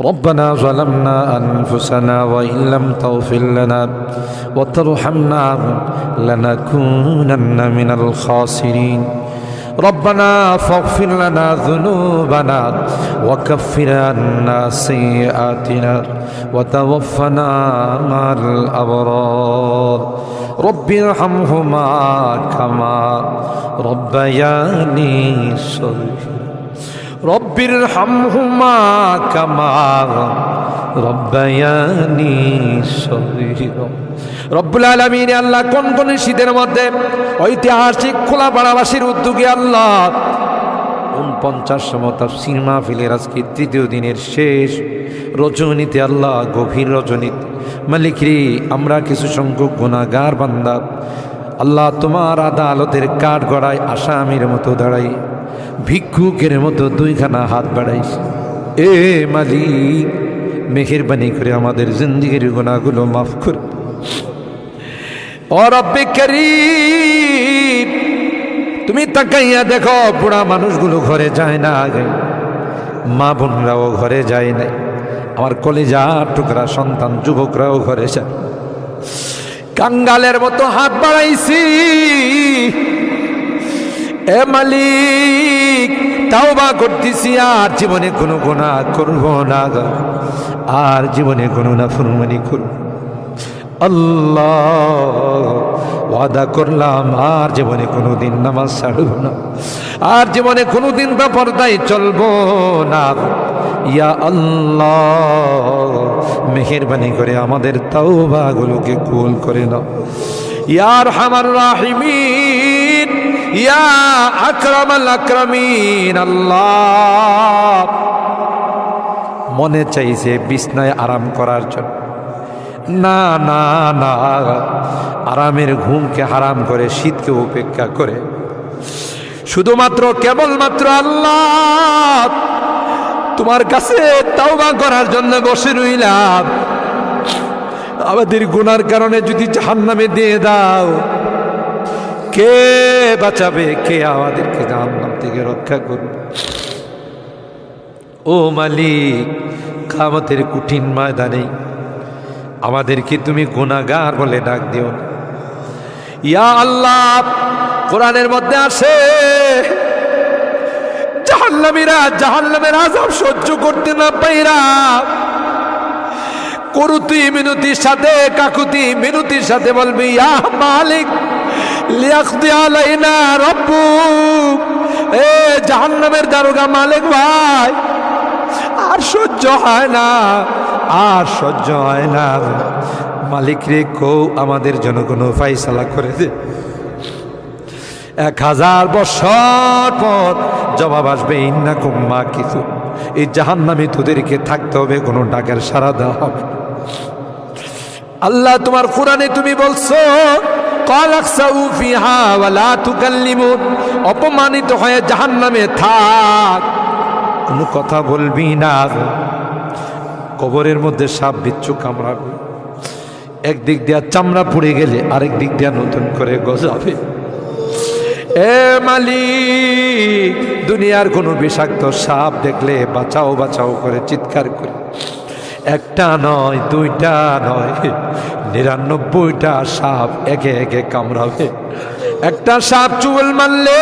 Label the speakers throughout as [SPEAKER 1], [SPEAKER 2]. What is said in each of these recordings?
[SPEAKER 1] ربنا ظلمنا أنفسنا وإن لم تغفر لنا وترحمنا لنكونن من الخاسرين ربنا فاغفر لنا ذنوبنا وكفر عنا سيئاتنا وتوفنا مع الأبرار رب ارحمهما كما ربياني صغيرا رب ارحمهما كما ربياني صغيرا রব্বুল আলামিন আল্লাহ কোন কোন শীতের মধ্যে ঐতিহাসিক খোলাপাড়াবাসীর উদ্যোগে আল্লাহ 49তম তাফসীর মাহফিলের আজকে তৃতীয় দিনের শেষ রজনীতে আল্লাহ গভীর রজনীতে মালিক রে আমরা কিছু সংখ্যক গুনাহগার বান্দা আল্লাহ তোমার আদালতের কাঠগড়ায় আসামির মতো দাঁড়াই ভিক্ষুকের মতো দুইখানা হাত বাড়াইছি এ মালিক মেহেরবানি করে আমাদের জিন্দেগির গুনাহগুলো মাফ কর ও রব্বে করিম তুমি তাকাইয়া দেখো বুড়া মানুষগুলো ঘরে যায় না আগে মা বোনরাও ঘরে যায় নাই আমার কলিজার টুকরা সন্তান যুবকরাও ঘরে যায় কাঙ্গালের মতো হাত বাড়াইছি এ মালিক তাওবা করতেছি আর জীবনে কোনো গুনাহ করব না আর জীবনে কোনো নাফরমানি করব আল্লাহ ওয়াদা করলাম আর জীবনে কোনোদিন নামাজ ছাড়ব না আর জীবনে কোনোদিন বেপরদায় চলবো না ইয়া আল্লাহ মেহেরবানি করে আমাদের তাওবাগুলোকে কবুল করে নাও ইয়া আরহামার রাহিমিন ইয়া আকরামাল আকরামিন আল্লাহ মনে চাইছে বিছনায় আরাম করার জন্য না না না আরামের ঘুমকে হারাম করে শীতকে উপেক্ষা করে শুধুমাত্র কেবলমাত্র আল্লাহ তোমার কাছে তাওবা করার জন্য বসে রইলাম আমাদের গুনার কারণে যদি জাহান্নামে দিয়ে দাও কে বাঁচাবে কে আমাদেরকে জাহান্নাম থেকে রক্ষা করবে ও মালিক কিয়ামতের কঠিন ময়দানে আমাদেরকে তুমি গুনাহগার বলে ডাক দিও না ইয়া আল্লাহ কোরআনের মধ্যে আছে জাহান্নামীরা জাহান্নামের আযাব সহ্য করতে না পাইরা করুতি মিনতির সাথে কাকুতি মিনতির সাথে বলবি ইয়া মালিক লিয়াকদি আলাইনা রাব্বুক এ জাহান্নামের দারোগা মালিক ভাই আর সহ্য হয় না আর সহ্য হয় না মালিক রে কো আমাদের জন্য কোনো ফায়সালা করে দে 1000 বছর পর জবাব আসবে ইন্নাকুম মাকিসুন এই জাহান্নামে তোদেরকে থাকতে হবে কোনো ডাকের সাড়া দেওয়া হবে আল্লাহ তোমার কোরআনে তুমি বলছো কালাকসাউ ফিহা ওয়ালা তুকাল্লিমুন অপমানিত হয়ে জাহান্নামে থাক কোনো কথা বলবি না কবরের মধ্যে সাপ বিচ্ছু কামড়াবে একদিক দিয়া চামড়া পুড়ে গেলে আরেক দিক দিয়া নতুন করে গজাবে এ মালিক দুনিয়ার কোনো বিষাক্ত সাপ দেখলে বাঁচাও বাঁচাও করে চিৎকার করে একটা নয় দুইটা নয় 99টা সাপ একে একে কামড়াবে একটা সাপ চুল মারলে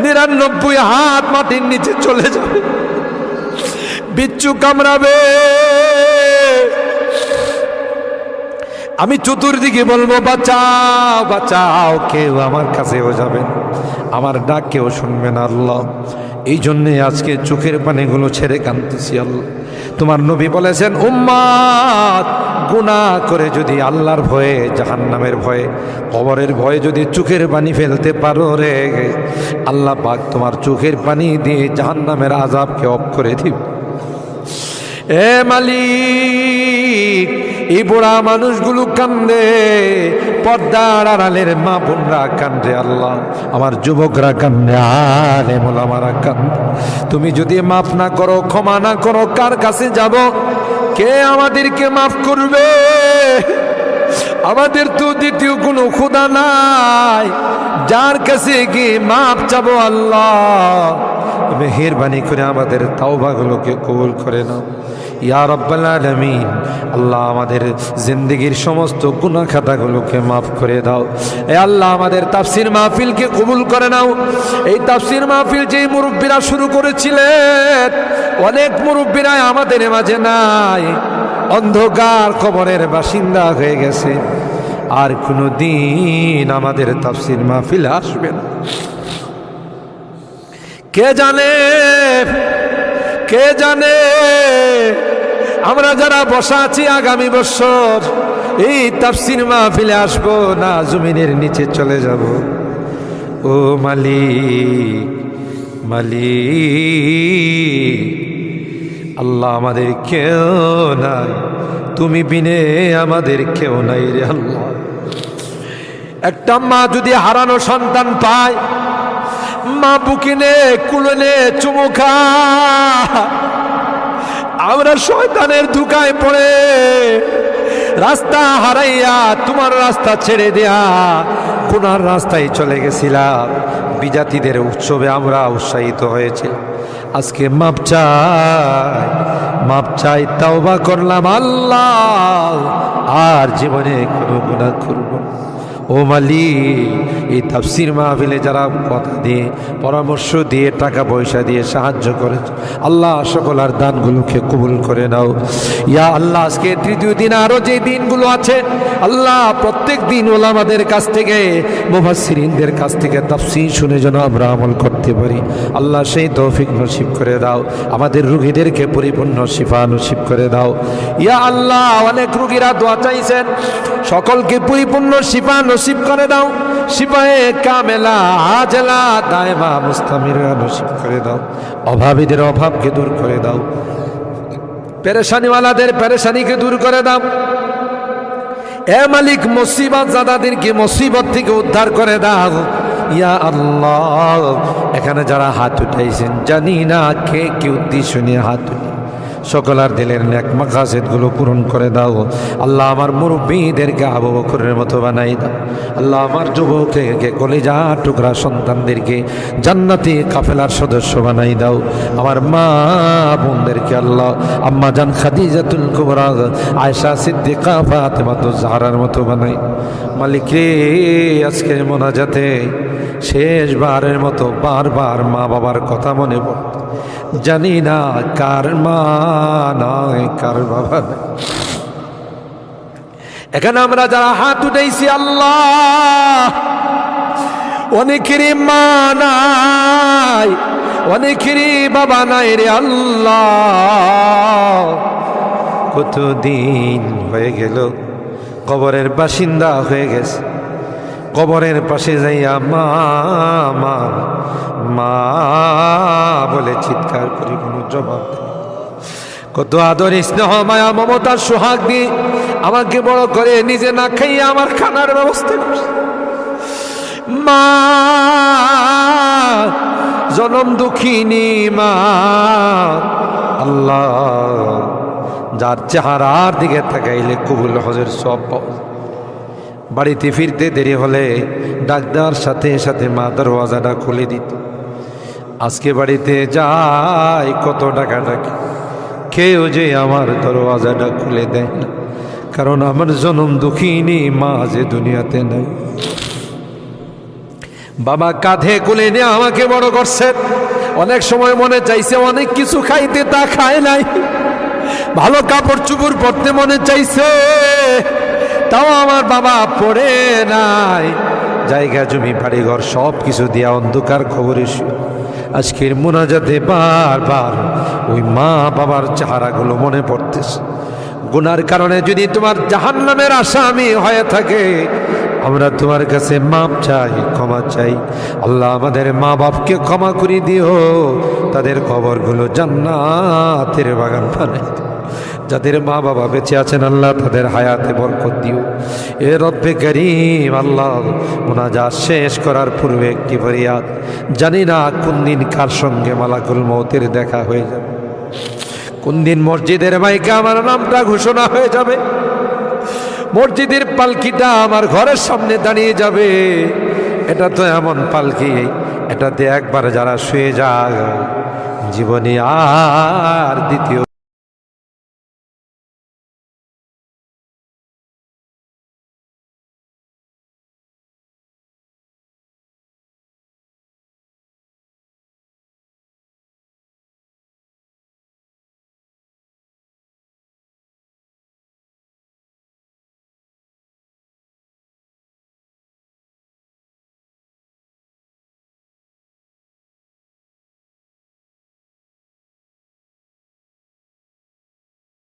[SPEAKER 1] 99 হাত মাটির নিচে চলে যাবে বিচ্ছু কামড়াবে আমি চতুর্দিকে বলবো বাঁচাও বাঁচাও কেউ আমার কাছেও যাবেন আমার ডাক কেউ শুনবেন আল্লাহ এই জন্যে আজকে চোখের পানিগুলো ছেড়ে কাঁদতেছি আল্লাহ তোমার নবী বলেছেন উম্মাত গুনাহ করে যদি আল্লাহর ভয়ে জাহান্নামের ভয়ে কবরের ভয়ে যদি চোখের পানি ফেলতে পারো রে আল্লাহ পাক তোমার চোখের পানি দিয়ে জাহান্নামের আযাবকে অফ করে দিবে এ মালিক এই বুড়া মানুষগুলো কান্দে পর্দার আড়ালের মা বোনরা কান্দে আল্লাহ আমার যুবকরা কান্দে আলেম ওলামারা কান্দে তুমি যদি মাফ না করো ক্ষমা না করো কার কাছে যাব কে আমাদেরকে মাফ করবে আমাদের তো দ্বিতীয় কোনো খোদা নাই যার কাছে কি মাপ চাবো আল্লাহ মেহেরবানি করে আমাদের তাওবাগুলোকে কবুল করে নাও ইয়া রাব্বাল আলামিন। আল্লাহ আমাদের জিন্দেগির সমস্ত গুনাহ খাতাগুলোকে মাফ করে দাও। এ আল্লাহ আমাদের তাফসীর মাহফিলকে কবুল করে নাও। এই তাফসীর মাহফিল যেই মুরব্বীরা শুরু করেছিলেন অনেক মুরব্বীরা আমাদের মাঝে নাই, অন্ধকার কবরের বাসিন্দা হয়ে গেছে, আর কোনো দিন আমাদের তাফসীর মাহফিল আসবে না। কে জানে, কে জানে আমরা যারা বসা আছি আগামী বছর এই তাফসীর মাহফিলে আসবো না জমিনের নিচে চলে যাব। ও মালিক, মালিক আল্লাহ আমাদের কেউ নাই, তুমি বিনে আমাদের কেউ নাই রে আল্লাহ। একটা মা যদি হারানো সন্তান পায়, মা বুকিনে কুলনে চুমু খায়, আমরা শয়তানের ধোঁকায় পড়ে রাস্তা হারাইয়া তোমার রাস্তা ছেড়ে দেয়া গুনার রাস্তায় চলে গেছিলাম। বিজাতিদের উৎসবে আমরা উৎসাহিত হয়েছি, আজকে মাপ চাই, মাপ চাই, তাওবা করলাম আল্লাহ, আর জীবনে কোনো গুনাহ করব না। ও মালিক এই তাফসীর মাহফিলে যারা কথা দিয়ে পরামর্শ দিয়ে টাকা পয়সা দিয়ে সাহায্য করেছে আল্লাহ সকল আর দানগুলোকে কবুল করে নাও ইয়া আল্লাহ। আজকে তৃতীয় দিন, আরও যে দিনগুলো আছে আল্লাহ প্রত্যেক দিন ওলামাদের কাছ থেকে মুফাসসিরিনদের কাছ থেকে তাফসীর শুনে যেন আমরা আমল করতে পারি আল্লাহ সেই তৌফিক নসিব করে দাও। আমাদের রোগীদেরকে পরিপূর্ণ শিফা নসিব করে দাও ইয়া আল্লাহ। অনেক রোগীরা দোয়া চাইছেন, সকলকে পরিপূর্ণ শিফা নসিব করে দাও, শিফায়ে কামেলা আজলা দায়মা মুস্তামিরা নসিব করে দাও। অভাবীদের অভাবকে দূর করে দাও, পেরেশানিওয়ালাদের পেরেশানিকে দূর করে দাও। এ মালিক মুসিবত জাদাদেরকে মুসিবত থেকে উদ্ধার করে দাও ইয়া আল্লাহ। এখানে যারা হাত উঠাইছেন জানি না কে কি উদ্দেশ্য নিয়ে হাত উঠে, সকলার দিলের নেক মাকাসিদগুলো পূরণ করে দাও আল্লাহ। আমার মুরব্বীদেরকে আবু বকরের মতো বানাই দাও আল্লাহ। আমার যুবককে কলিজা টুকরা সন্তানদেরকে জান্নাতি কাফেলার সদস্য বানাই দাও। আমার মা বোনদেরকে আল্লাহ আম্মা জান খাদিজাতুল কুবরা, আয়েশা সিদ্দিকা, ফাতেমাতুজ জাহরার মতো বানাই। মালিক রে আজকের মোনাজাতে শেষবারের মতো বারবার মা বাবার কথা মনে পড়ে, জানি না কার মা নাই কার বাবা নাই। এখানে আমরা যারা হাত উঠাইছি আল্লাহ অনেকেরই মা নাই, অনেকেরই বাবা নাই রে আল্লাহ। কতদিন হয়ে গেল কবরের বাসিন্দা হয়ে গেছে, কবরের পাশে যাইয়া মা মা মা বলে চিৎকার করি, কোনো জবাব দেয়। কত আদর স্নেহ মায়া মমতার সোহাগ দিয়ে আমাকে বড় করে নিজে না খাইয়া আমার খানার ব্যবস্থা করছে। মা জনম দুঃখিনী মা আল্লাহ, যার চেহারার দিকে তাকাইলে কবুল হজের সব পাওয়া যায়। বাড়িতে ফিরতে দেরি হলে ডাক্তার সাথে সাথে মা দরওয়াজাটা খুলে দিত। আজকে বাড়িতে যাই কত টাকা ডাকি, কেউ যে আমার দরওয়াজাটা খুলে দেয় না, কারণ আমার জনম দুঃখিনী মা যে দুনিয়াতে নাই। বাবা কাঁধে কোলে নিয়ে আমাকে বড় করছে, অনেক সময় মনে চাইছে অনেক কিছু খাইতে, তা খায় নাই। ভালো কাপড় চুপড় পরতে মনে চাইছে, তাও আমার বাবা পড়ে নাই। জায়গা জমি বাড়িঘর সব কিছু দিয়া অন্ধকার খবরে আজকের মোনাজাতে বারবার ওই মা বাবার চেহারাগুলো মনে পড়তেছে। গুনার কারণে যদি তোমার জাহান্নামের আসামি হয়ে থাকে, আমরা তোমার কাছে মাপ চাই, ক্ষমা চাই আল্লাহ। আমাদের মা বাপকে ক্ষমা করে দিও, তাদের কবরগুলো জান্নাতের বাগান বানাই দিও। যাদের মা বাবা বেঁচে আছেন আল্লাহ তাদের হায়াতে বরকত দিও। এ রব্বে করিম আল্লাহ, মুনাজাত শেষ করার পূর্বে একটি ফরিয়াদ, জানি না কোন দিন কার সঙ্গে মালাকুল মউতের দেখা হয়ে যাবে, কোন দিন মসজিদের মাইকে আমার নামটা ঘোষণা হয়ে যাবে, মসজিদের পালকিটা আমার ঘরের সামনে দাঁড়িয়ে যাবে। এটা তো এমন পালকি, এটাতে একবার যারা শুয়ে যায় জীবনে আর দ্বিতীয়